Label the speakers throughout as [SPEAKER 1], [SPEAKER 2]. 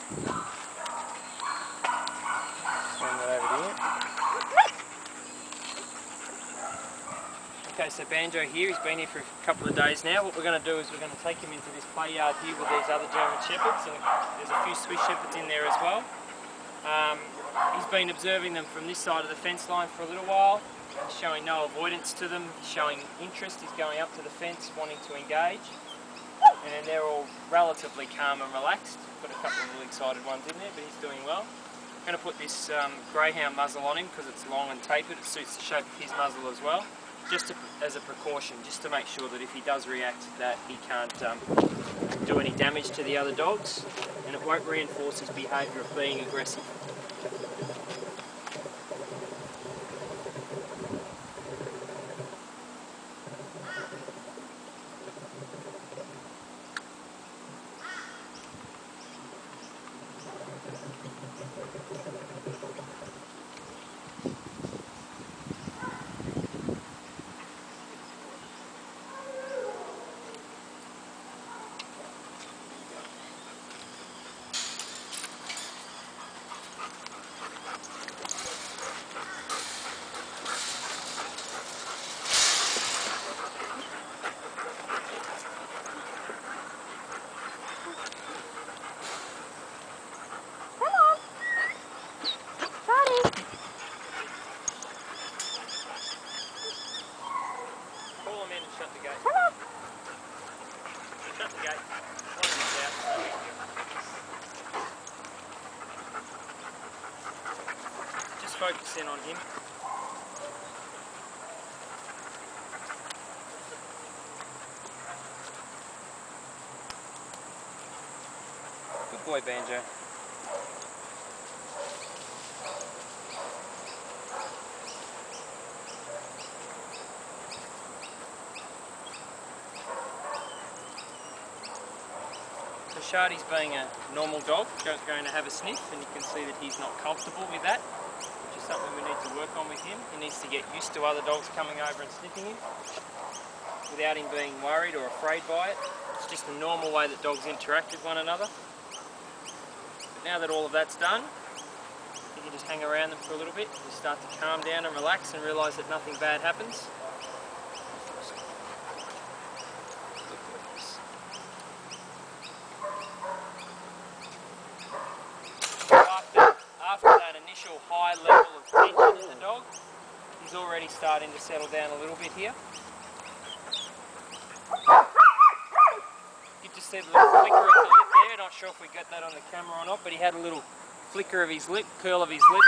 [SPEAKER 1] Swing that over here. Okay, so Banjo here, he's been here for a couple of days now. What we're going to do is we're going to take him into this play yard here with these other German Shepherds, and there's a few Swiss Shepherds in there as well. He's been observing them from this side of the fence line for a little while. He's showing no avoidance to them, he's showing interest, he's going up to the fence wanting to engage. And then they're all relatively calm and relaxed. Got a couple of really excited ones in there, but he's doing well. I'm going to put this greyhound muzzle on him because it's long and tapered. It suits the shape of his muzzle as well, just as a precaution, just to make sure that if he does react that he can't do any damage to the other dogs, and it won't reinforce his behaviour of being aggressive. Shut the gate. Shut the gate. One of them's out. Just focus in on him. Good boy, Banjo. So Shardy's being a normal dog, going to have a sniff, and you can see that he's not comfortable with that, which is something we need to work on with him. He needs to get used to other dogs coming over and sniffing him without him being worried or afraid by it. It's just the normal way that dogs interact with one another. But now that all of that's done, you can just hang around them for a little bit. You start to calm down and relax and realise that nothing bad happens. After that initial high level of tension in the dog, he's already starting to settle down a little bit here. You just see the little flicker of the lip there. Not sure if we got that on the camera or not, but he had a little flicker of his lip, curl of his lip,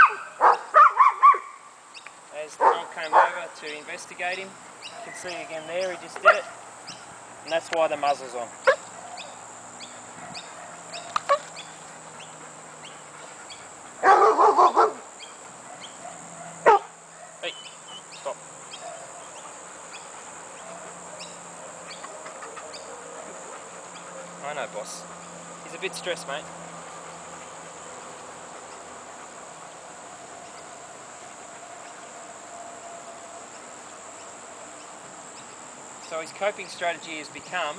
[SPEAKER 1] as the dog came over to investigate him. You can see again there, he just did it, and that's why the muzzle's on. Hey, stop. I know, boss. He's a bit stressed, mate. So his coping strategy has become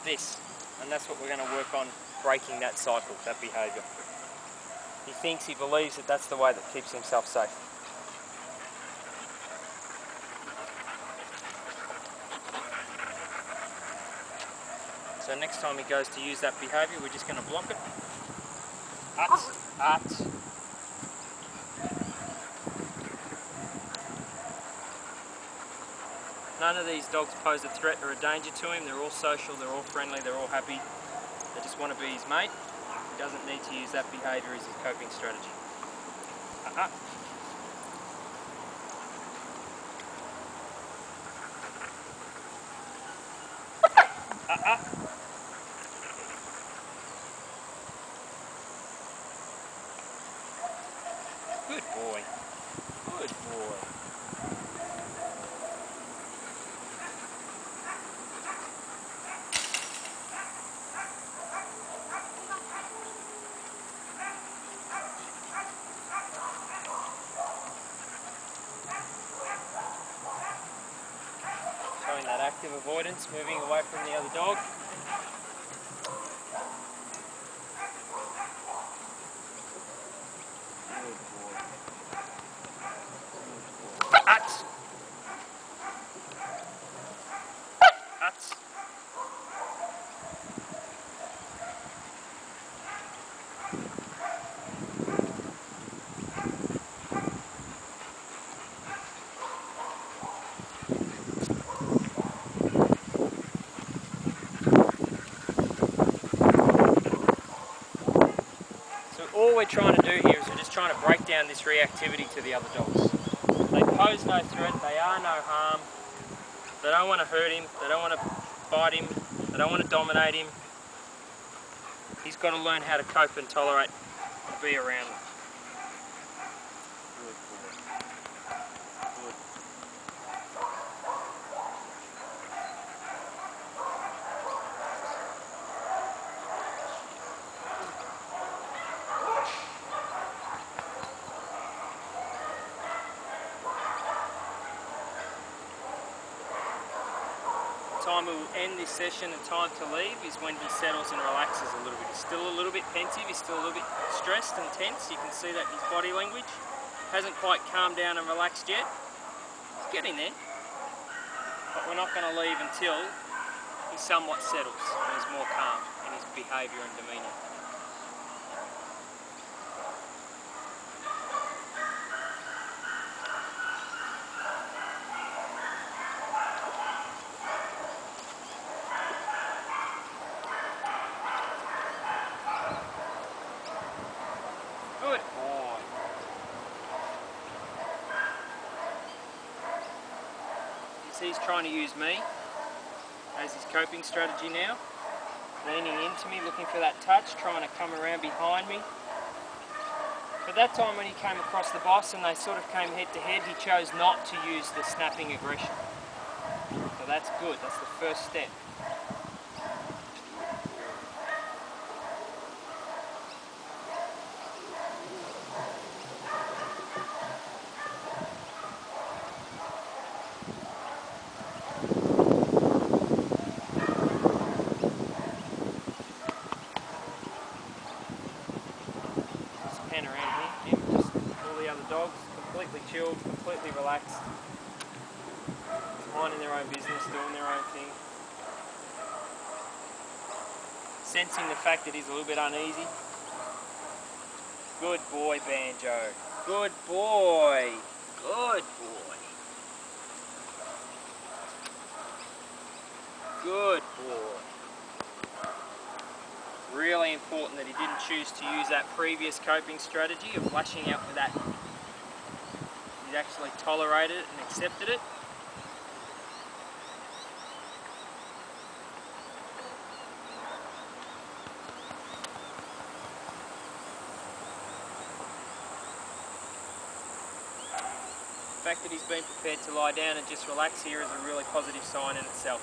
[SPEAKER 1] this, and that's what we're going to work on, breaking that cycle, that behaviour. He thinks, he believes that that's the way that keeps himself safe. So next time he goes to use that behaviour, we're just going to block it. At. None of these dogs pose a threat or a danger to him. They're all social, they're all friendly, they're all happy. They just want to be his mate. He doesn't need to use that behaviour as his coping strategy. Good boy. Good boy. Showing that active avoidance, moving away from the other dog. All we're trying to do here is we're just trying to break down this reactivity to the other dogs. They pose no threat, they are no harm, they don't want to hurt him, they don't want to bite him, they don't want to dominate him. He's got to learn how to cope and tolerate and be around them. Good boy. Good. Time we will end this session and time to leave is when he settles and relaxes a little bit. He's still a little bit pensive, he's still a little bit stressed and tense. You can see that in his body language. Hasn't quite calmed down and relaxed yet. He's getting there. But we're not going to leave until he somewhat settles and is more calm in his behaviour and demeanour. Good boy. You see he's trying to use me as his coping strategy now. Leaning into me, looking for that touch, trying to come around behind me. But that time when he came across the boss and they sort of came head to head, he chose not to use the snapping aggression. So that's good, that's the first step. Around here, just all the other dogs, completely chilled, completely relaxed, minding their own business, doing their own thing. Sensing the fact that he's a little bit uneasy. Good boy, Banjo. Good boy. Good boy. Good boy. Really important that he didn't choose to use that previous coping strategy of lashing out with that. He's actually tolerated it and accepted it. The fact that he's been prepared to lie down and just relax here is a really positive sign in itself.